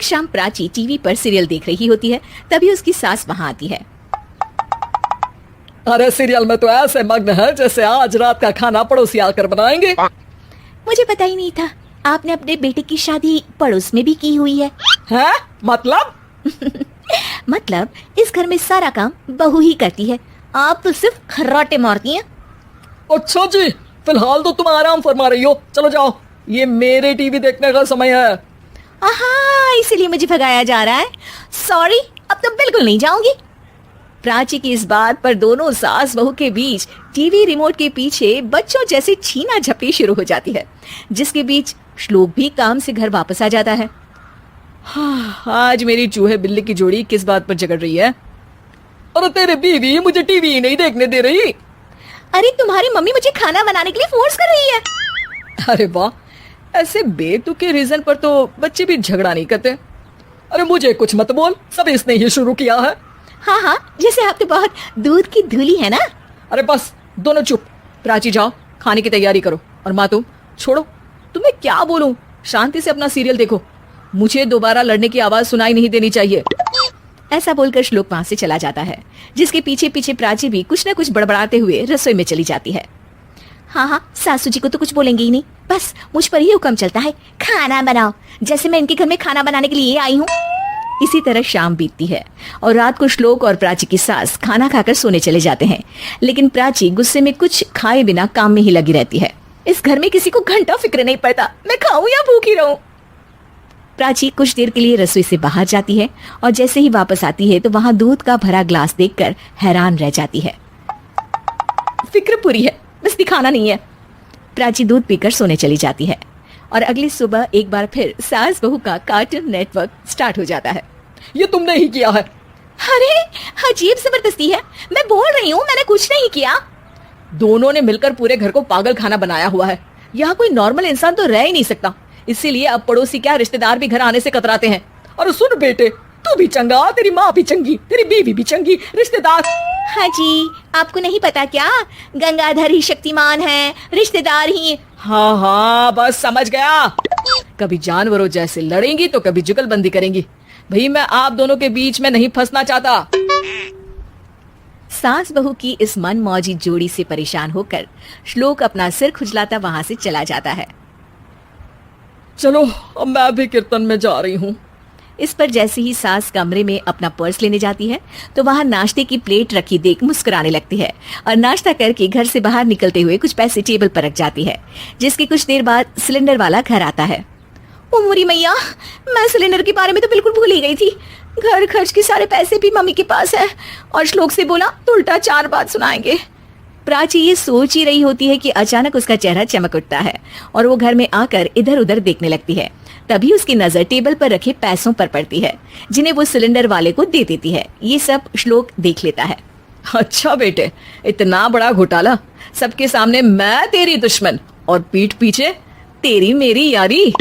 एक शाम प्राची टीवी पर सीरियल देख रही होती है, तभी उसकी सास वहाँ आती है। अरे सीरियल में तो ऐसे मग्न है जैसे आज रात का खाना पड़ोसी आकर बनाएंगे। मुझे पता ही नहीं था आपने अपने बेटे की शादी पड़ोस में भी की हुई है। हैं? मतलब? मतलब इस घर में सारा काम बहू ही करती है, आप तो सिर्फ खर्राटे मारती हैं। अच्छा जी, फिलहाल तो तुम आराम फरमा रही हो, चलो जाओ, ये मेरे टीवी देखने का समय है। आहा, इसीलिए मुझे भगाया जा रहा है। सॉरी, अब तो बिल्कुल नहीं जाऊंगी। प्राची की इस बात पर दोनों सास बहू के बीच टीवी रिमोट के पीछे बच्चों जैसे छीना झपटी शुरू हो जाती है, जिसके बीच श्लोक भी काम से घर वापस आ जाता है। हाँ, आज मेरी चूहे बिल्ली की जोड़ी किस बात पर झगड़ रही है? अरे तेरे बीवी मुझे टीवी ही नहीं देखने दे रही। अरे तुम्हारी मम्मी मुझे खाना बनाने के लिए फोर्स कर रही है। अरे वाह, ऐसे बेतुके रीजन पर तो बच्चे भी झगड़ा नहीं करते। अरे मुझे कुछ मत बोल, सब इसने ही शुरू किया है। हाँ हाँ, जैसे आप तो बहुत दूध की धूली है ना। अरे बस दोनों चुप। प्राची जाओ, खाने की तैयारी करो। और माँ तुम छोड़ो, तुम्हें क्या बोलूं, शांति से अपना सीरियल देखो, मुझे दोबारा लड़ने की आवाज सुनाई नहीं देनी चाहिए। ऐसा बोलकर श्लोक वहां से चला जाता है, जिसके पीछे पीछे प्राची भी कुछ न कुछ बड़बड़ाते हुए रसोई में चली जाती है। हाँ हाँ, सासू जी को तो कुछ बोलेंगे ही नहीं, बस मुझ पर ही हुक्म चलता है, खाना बनाओ, जैसे मैं इनके घर में खाना बनाने के लिए आई हूँ। इसी तरह शाम बीतती है और रात को श्लोक और प्राची की सास खाना खाकर सोने चले जाते हैं, लेकिन प्राची गुस्से में कुछ खाए बिना काम में ही लगी रहती है। इस घर में किसी को घंटा फिक्र नहीं पड़ता, मैं खाऊं या भूखी रहूं। प्राची कुछ देर के लिए रसोई से बाहर जाती है और जैसे ही वापस आती है तो वहां दूध का भरा ग्लास देखकर हैरान रह जाती है। फिक्र पूरी है, बस दिखाना नहीं है। प्राची दूध पीकर सोने चली जाती है और अगली सुबह एक बार फिर सास बहू का कार्टून नेटवर्क स्टार्ट हो जाता है। ये तुमने ही किया है। अरे अजीब जबरदस्ती है, मैं बोल रही हूँ मैंने कुछ नहीं किया। दोनों ने मिलकर पूरे घर को पागल खाना बनाया हुआ है। यहाँ कोई नॉर्मल इंसान तो रह ही नहीं सकता, इसीलिए अब पड़ोसी क्या रिश्तेदार भी घर आने से कतराते हैं। और सुन बेटे, तू भी चंगा, तेरी माँ भी चंगी, तेरी बीवी भी चंगी, रिश्तेदार। हाँ जी, आपको नहीं पता क्या, गंगाधर ही शक्तिमान है, रिश्तेदार ही। हाँ हाँ, बस समझ गया। कभी जानवरों जैसे लड़ेंगी तो कभी जुगलबंदी करेंगी। भाई मैं आप दोनों के बीच में नहीं फंसना चाहता। सास बहू की इस मनमौजी जोड़ी से परेशान होकर श्लोक अपना सिर खुजलाता वहां से चला जाता है। चलो अब मैं भी कीर्तन में जा रही हूँ। इस पर जैसे ही सास कमरे में अपना पर्स लेने जाती है तो वहां नाश्ते की प्लेट रखी देख मुस्कुराने लगती है और नाश्ता करके घर से बाहर निकलते हुए कुछ पैसे टेबल पर रख जाती है, जिसके कुछ देर बाद सिलेंडर वाला घर आता है। ओ मोरी मैया, मैं सिलेंडर के बारे में तो बिल्कुल भूल ही गई थी। घर खर्च के सारे पैसे भी मम्मी के पास है और श्लोक से बोला तो उल्टा 4 बात सुनाएंगे। प्राची ये सोच ही रही होती है कि अचानक उसका चेहरा चमक उठता है और वो घर में आकर इधर उधर देखने लगती है। तभी उसकी नजर टेबल पर रखे पैसों पर पड़ती है, जिन्हें वो सिलेंडर वाले को दे देती है। ये सब श्लोक देख लेता है। अच्छा बेटे, इतना बड़ा घोटाला, सबके सामने मैं तेरी दुश्मन और पीठ पीछे तेरी मेरी यारी।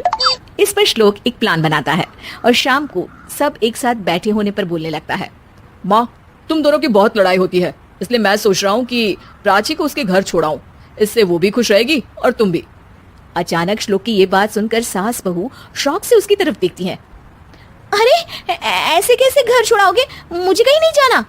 इस पर श्लोक एक प्लान बनाता है और शाम को सब एक साथ बैठे होने पर बोलने लगता है। माँ, तुम दोनों की बहुत लड़ाई होती है, इसलिए मैं सोच रहा हूँ कि प्राची को उसके घर छोड़ाऊं, इससे वो भी खुश रहेगी और तुम भी। अचानक श्लोक की ये बात सुनकर सास बहू शौक से उसकी तरफ देखती हैं। अरे ऐसे कैसे घर छोड़ाओगे, मुझे कहीं नहीं जाना।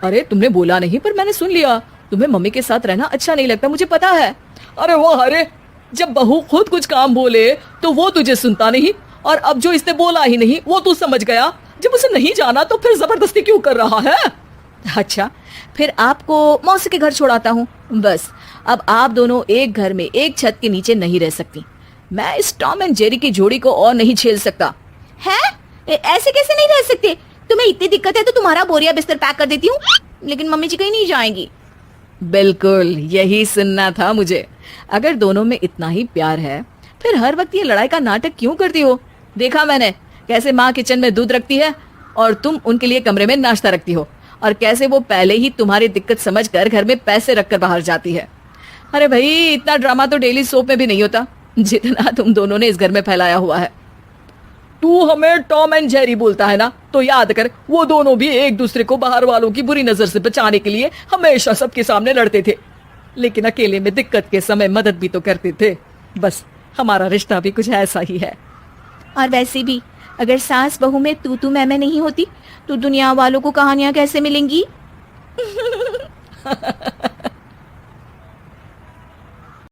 अरे तुमने बोला नहीं पर मैंने सुन लिया, तुम्हें मम्मी के साथ रहना अच्छा नहीं लगता, मुझे पता है। अरे वो अरे, जब बहू खुद कुछ काम बोले तो वो तुझे सुनता नहीं, और अब जो इसने बोला ही नहीं वो तू समझ गया। जब उसे नहीं जाना तो फिर जबरदस्ती क्यों कर रहा है? अच्छा, फिर आपको मौसी के घर छोड़ाता हूँ। बस अब आप दोनों एक घर में एक छत के नीचे नहीं रह सकती। मैं इस टॉम एंड जेरी की जोड़ी को और नहीं झेल सकता। है? ऐसे कैसे नहीं रह सकते? तुम्हें इतनी दिक्कत है तो तुम्हारा बोरिया बिस्तर पैक कर देती हूँ, लेकिन मम्मी जी कहीं नहीं जाएंगी। बिल्कुल यही सुनना था मुझे। अगर दोनों में इतना ही प्यार है फिर हर वक्त ये लड़ाई का नाटक क्यों करती हो? देखा मैंने कैसे माँ किचन में दूध रखती है और तुम उनके लिए कमरे में नाश्ता रखती हो, और कैसे वो पहले ही तुम्हारी दिक्कत समझकर घर में पैसे रखकर बाहर जाती है। अरे भाई, इतना ड्रामा तो डेली सोप में भी नहीं होता जितना तुम दोनों ने इस घर में फैलाया हुआ है। तू हमें टॉम एंड जेरी बोलता है ना, तो याद कर वो दोनों भी एक दूसरे को बाहर वालों की बुरी नजर से बचाने के लिए हमेशा सबके सामने लड़ते थे, लेकिन अकेले में दिक्कत के समय मदद भी तो करते थे। बस हमारा रिश्ता भी कुछ ऐसा ही है। और वैसे भी अगर सास बहू में तू मैं नहीं होती तो दुनिया वालों को कहानियां कैसे मिलेंगी?